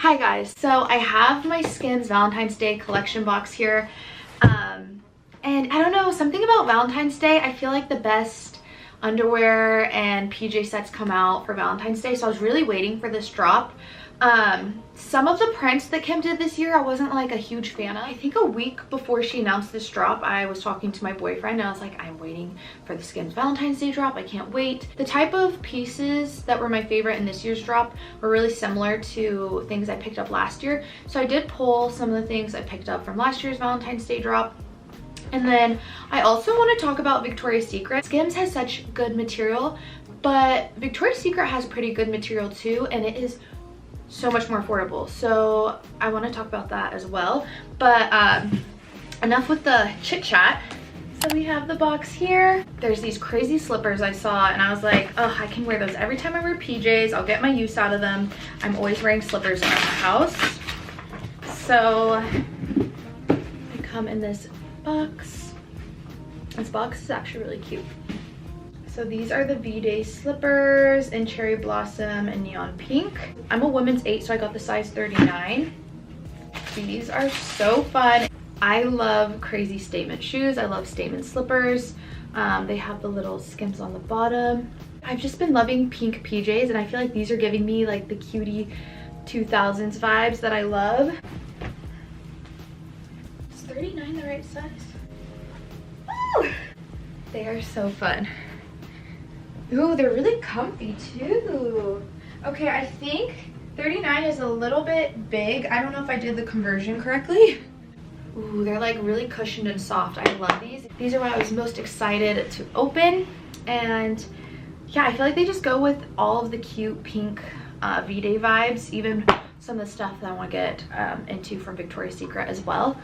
Hi guys, so I have my Skims Valentine's Day collection box here, and I don't know, something about Valentine's Day, I feel like the best underwear and PJ sets come out for Valentine's Day, so I was really waiting for this drop. Some of the prints that Kim did this year I wasn't like a huge fan of. I think a week before she announced this drop, I was talking to my boyfriend and I was like, I'm waiting for the Skims Valentine's Day drop, I can't wait. The type of pieces that were my favorite in this year's drop were really similar to things I picked up last year, so I did pull some of the things I picked up from last year's Valentine's Day drop. And then I also want to talk about Victoria's Secret. Skims has such good material, but Victoria's Secret has pretty good material too, and it is so much more affordable, so I want to talk about that as well. But enough with the chit chat. So we have the box here. There's these crazy slippers I saw and I was like, oh, I can wear those every time I wear PJs. I'll get my use out of them. I'm always wearing slippers around the house. So they come in this box. This box is actually really cute. So these are the V-Day slippers in Cherry Blossom and Neon Pink. I'm a women's 8, so I got the size 39. These are so fun. I love crazy statement shoes. I love statement slippers. They have the little Skims on the bottom. I've just been loving pink PJs, and I feel like these are giving me like the cutie 2000s vibes that I love. Is 39 the right size? Woo! They are so fun. Ooh, they're really comfy too. Okay, I think 39 is a little bit big. I don't know if I did the conversion correctly. Ooh, they're like really cushioned and soft. I love these. These are what I was most excited to open. And yeah, I feel like they just go with all of the cute pink V-Day vibes, even some of the stuff that I want to get into from Victoria's Secret as well.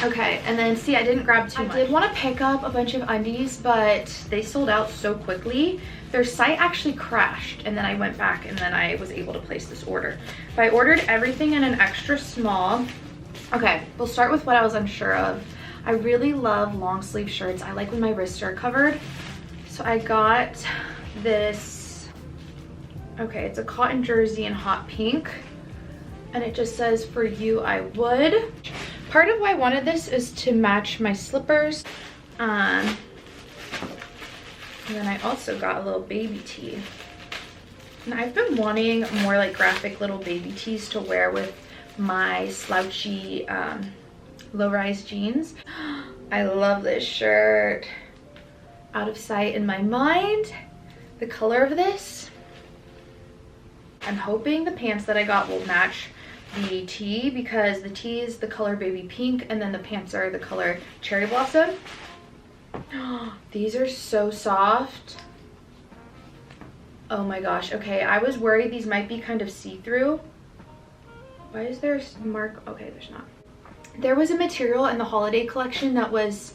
Okay, and then see, I didn't grab too much. I did want to pick up a bunch of undies, but they sold out so quickly. Their site actually crashed, and then I went back and then I was able to place this order. But I ordered everything in an extra small. Okay, we'll start with what I was unsure of. I really love long sleeve shirts. I like when my wrists are covered. So I got this, okay, it's a cotton jersey in hot pink. And it just says, for you, I would. Part of why I wanted this is to match my slippers. And then I also got a little baby tee. And I've been wanting more like graphic little baby tees to wear with my slouchy low-rise jeans. I love this shirt. Out of sight in my mind. The color of this. I'm hoping the pants that I got will match the tee, because the tee is the color baby pink and then the pants are the color cherry blossom. These are so soft. Oh my gosh. Okay, I was worried these might be kind of see-through. Why is there a mark? Okay, there's not. There was a material in the holiday collection that was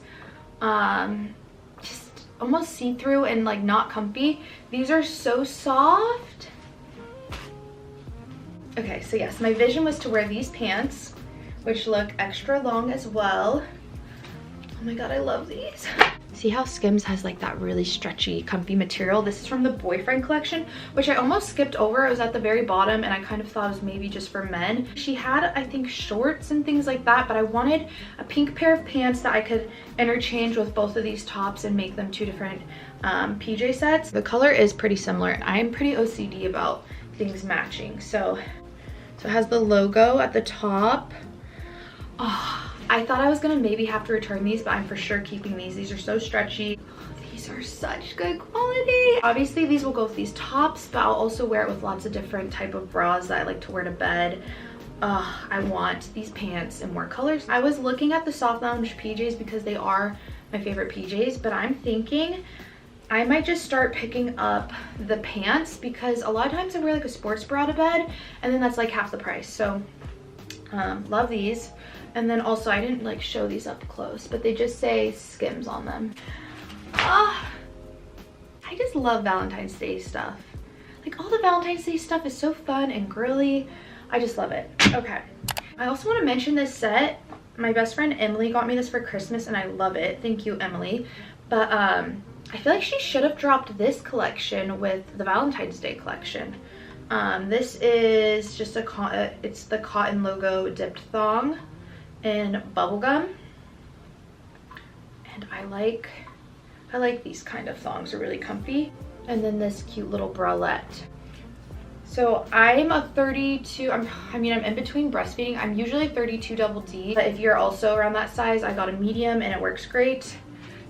just almost see-through and like not comfy. These are so soft. Okay, so yes, my vision was to wear these pants, which look extra long as well. Oh my god, I love these. See how Skims has like that really stretchy, comfy material? This is from the Boyfriend collection, which I almost skipped over. It was at the very bottom and I kind of thought it was maybe just for men. She had, I think, shorts and things like that, but I wanted a pink pair of pants that I could interchange with both of these tops and make them two different PJ sets. The color is pretty similar. I'm pretty OCD about things matching, so it has the logo at the top. Oh, I thought I was gonna maybe have to return these, but I'm for sure keeping these. These are so stretchy. These are such good quality. Obviously these will go with these tops, but I'll also wear it with lots of different type of bras that I like to wear to bed. I want these pants in more colors. I was looking at the soft lounge PJs because they are my favorite PJs, but I'm thinking I might just start picking up the pants, because a lot of times I wear like a sports bra to bed and then that's like half the price. So love these. And then also I didn't like show these up close, but they just say Skims on them. I just love Valentine's Day stuff. Like all the Valentine's Day stuff is so fun and girly. I just love it. Okay, I also want to mention this set. My best friend Emily got me this for Christmas and I love it. Thank you, Emily. But I feel like she should have dropped this collection with the Valentine's Day collection. This is just it's the cotton logo dipped thong in bubblegum. And I like these kind of thongs, are really comfy. And then this cute little bralette. So I'm a 32, I'm in between breastfeeding. I'm usually 32 double D, but if you're also around that size, I got a medium and it works great.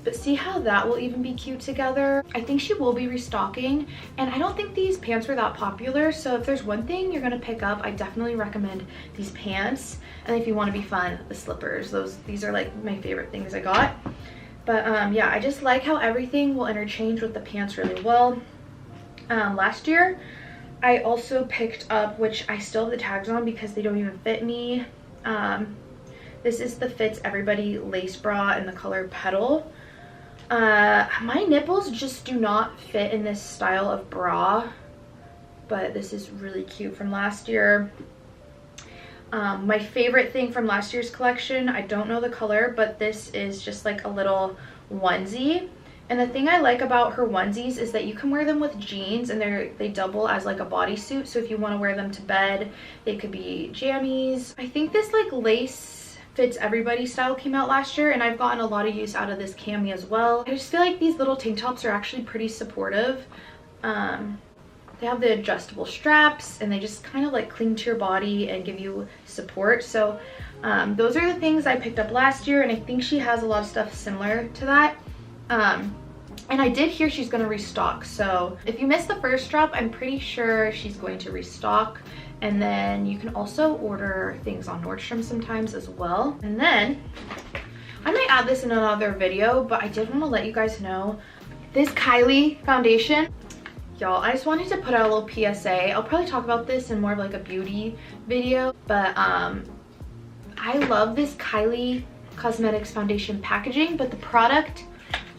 But see how that will even be cute together? I think she will be restocking, and I don't think these pants were that popular, so if there's one thing you're gonna pick up, I definitely recommend these pants. And if you wanna be fun, the slippers. These are like my favorite things I got. But yeah, I just like how everything will interchange with the pants really well. Last year, I also picked up, which I still have the tags on because they don't even fit me. This is the Fits Everybody lace bra in the color Petal. My nipples just do not fit in this style of bra, but this is really cute from last year. My favorite thing from last year's collection, I don't know the color, but this is just like a little onesie. And the thing I like about her onesies is that you can wear them with jeans, and they double as like a bodysuit. So if you want to wear them to bed, they could be jammies. I think this like lace Fits Everybody style came out last year, and I've gotten a lot of use out of this cami as well. I just feel like these little tank tops are actually pretty supportive. They have the adjustable straps, and they just kind of like cling to your body and give you support. So those are the things I picked up last year, and I think she has a lot of stuff similar to that. And I did hear she's going to restock, so if you missed the first drop, I'm pretty sure she's going to restock. And then you can also order things on Nordstrom sometimes as well. And then I might add this in another video, but I did want to let you guys know this Kylie foundation. Y'all, I just wanted to put out a little PSA. I'll probably talk about this in more of like a beauty video, but I love this Kylie Cosmetics foundation packaging, but the product,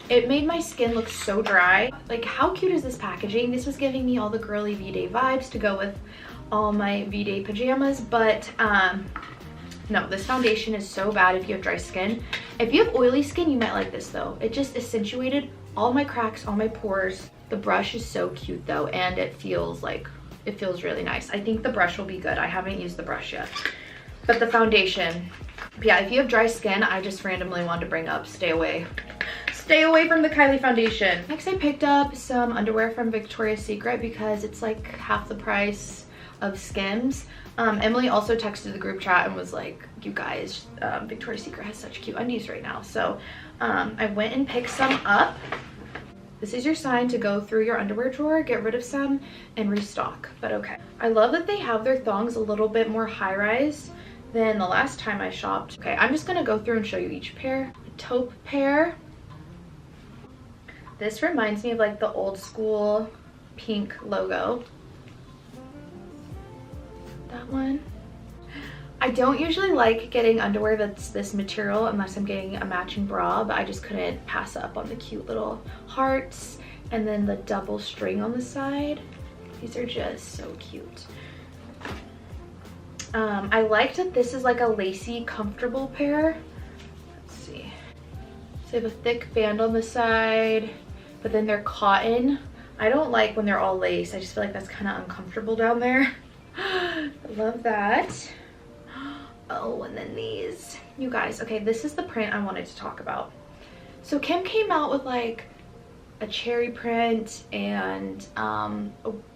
it made my skin look so dry. Like, how cute is this packaging? This was giving me all the girly V-Day vibes to go with all my V-Day pajamas, but no, this foundation is so bad if you have dry skin. If you have oily skin, you might like this though. It just accentuated all my cracks, all my pores. The brush is so cute though, and it feels really nice. I think the brush will be good. I haven't used the brush yet. But the foundation, yeah, if you have dry skin, I just randomly wanted to bring up, stay away. Stay away from the Kylie foundation. Next, I picked up some underwear from Victoria's Secret because it's like half the price of Skims. Emily also texted the group chat and was like, you guys, Victoria's Secret has such cute undies right now. So I went and picked some up. This is your sign to go through your underwear drawer, get rid of some, and restock. But okay. I love that they have their thongs a little bit more high-rise than the last time I shopped. Okay, I'm just gonna go through and show you each pair. The taupe pair. This reminds me of like the old school pink logo. That one. I don't usually like getting underwear that's this material unless I'm getting a matching bra, but I just couldn't pass up on the cute little hearts and then the double string on the side. These are just so cute. I like that this is like a lacy, comfortable pair. Let's see. So they have a thick band on the side, but then they're cotton. I don't like when they're all lace. I just feel like that's kind of uncomfortable down there. I love that. Oh, and then these. You guys, okay, this is the print I wanted to talk about. So Kim came out with like a cherry print and a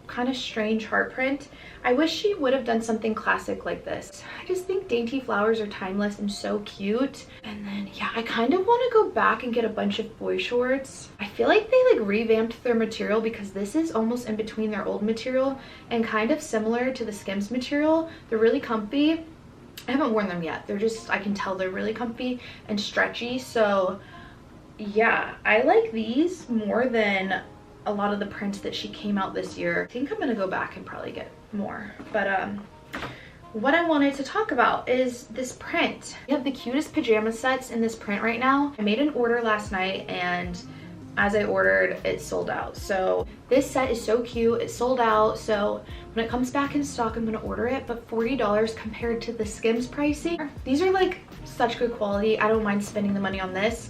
kind of strange heart print. I wish she would have done something classic like this. I just think dainty flowers are timeless and so cute. And then yeah, I kind of want to go back and get a bunch of boy shorts. I feel like they like revamped their material because this is almost in between their old material and kind of similar to the Skims material. They're really comfy. I haven't worn them yet. They're just, I can tell they're really comfy and stretchy. So yeah, I like these more than a lot of the prints that she came out this year. I think I'm gonna go back and probably get more. But what I wanted to talk about is this print. We have the cutest pajama sets in this print right now. I made an order last night, and as I ordered, it sold out. So this set is so cute. It sold out. So when it comes back in stock, I'm gonna order it, but $40 compared to the Skims pricing. These are like such good quality. I don't mind spending the money on this.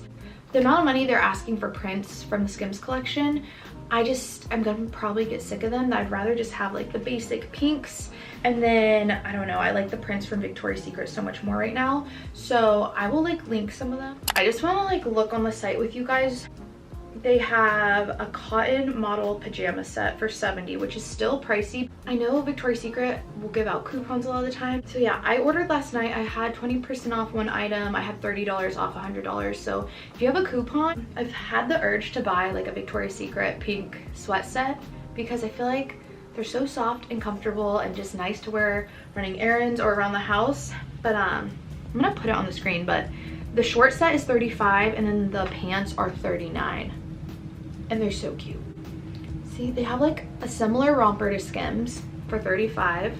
The amount of money they're asking for prints from the Skims collection I'm gonna probably get sick of them. I'd rather just have like the basic pinks. And then, I don't know, I like the prints from Victoria's Secret so much more right now. So I will like link some of them. I just wanna like look on the site with you guys. They have a cotton model pajama set for $70, which is still pricey. I know Victoria's Secret will give out coupons a lot of the time. So yeah, I ordered last night. I had 20% off one item. I had $30 off $100. So if you have a coupon, I've had the urge to buy like a Victoria's Secret pink sweat set because I feel like they're so soft and comfortable and just nice to wear running errands or around the house. But I'm gonna put it on the screen, but the short set is $35 and then the pants are $39. And they're so cute. See, they have like a similar romper to Skims for $35.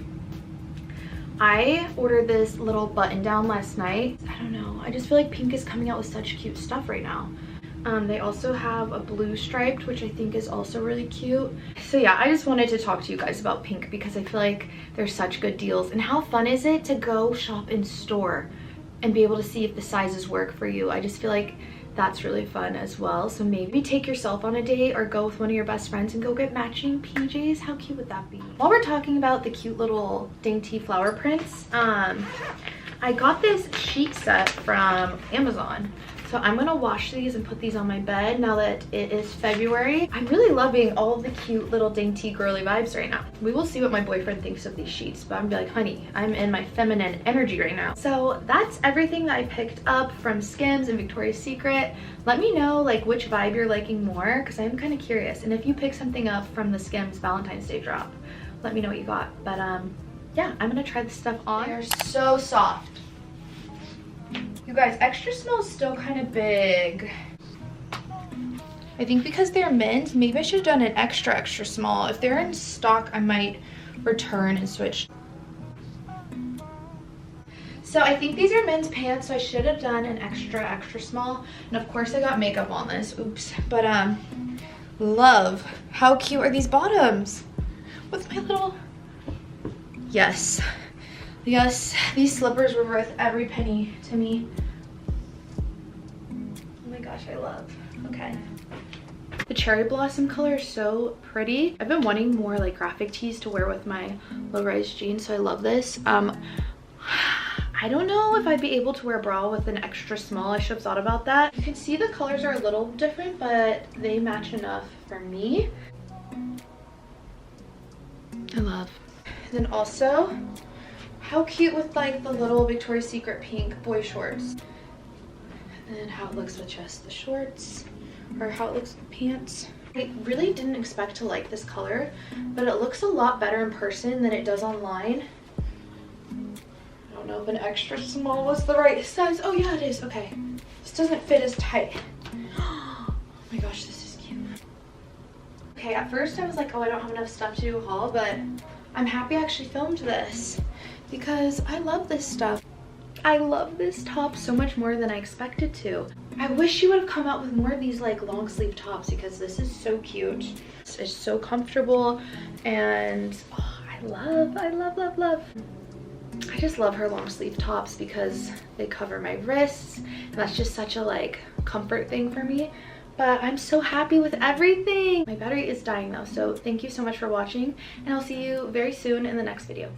I ordered this little button down last night. I don't know, I just feel like pink is coming out with such cute stuff right now. They also have a blue striped, which I think is also really cute. So yeah, I just wanted to talk to you guys about pink because I feel like there's such good deals. And how fun is it to go shop in store and be able to see if the sizes work for you? I just feel like that's really fun as well. So maybe take yourself on a date or go with one of your best friends and go get matching PJs. How cute would that be? While we're talking about the cute little dainty flower prints, I got this sheet set from Amazon. So I'm gonna wash these and put these on my bed now that it is February. I'm really loving all of the cute little dainty girly vibes right now. We will see what my boyfriend thinks of these sheets, but I'm gonna be like, honey, I'm in my feminine energy right now. So that's everything that I picked up from Skims and Victoria's Secret. Let me know like which vibe you're liking more because I'm kind of curious. And if you pick something up from the Skims Valentine's Day drop, let me know what you got. But yeah, I'm gonna try this stuff on. They're so soft. You guys, extra small is still kind of big. I think because they're men's, maybe I should have done an extra small. If they're in stock, I might return and switch. So I think these are men's pants, so I should have done an extra small. And of course I got makeup on this, oops. But love, how cute are these bottoms? With my little, yes. Yes, these slippers were worth every penny to me. Oh my gosh, I love. Okay. The cherry blossom color is so pretty. I've been wanting more like graphic tees to wear with my low-rise jeans, so I love this. I don't know if I'd be able to wear a bra with an extra small. I should have thought about that. You can see the colors are a little different, but they match enough for me. I love. And then also, how cute with like the little Victoria's Secret pink boy shorts. And then how it looks with just the shorts, or how it looks with the pants. I really didn't expect to like this color, but it looks a lot better in person than it does online. I don't know if an extra small was the right size. Oh yeah, it is. Okay. This doesn't fit as tight. Oh my gosh, this is cute. Okay, at first I was like, oh, I don't have enough stuff to do a haul, but I'm happy I actually filmed this because I love this stuff. I love this top so much more than I expected to. I wish you would have come out with more of these like long sleeve tops because this is so cute. It's so comfortable and oh, I love. I just love her long sleeve tops because they cover my wrists and that's just such a like comfort thing for me. But I'm so happy with everything. My battery is dying though, so thank you so much for watching and I'll see you very soon in the next video.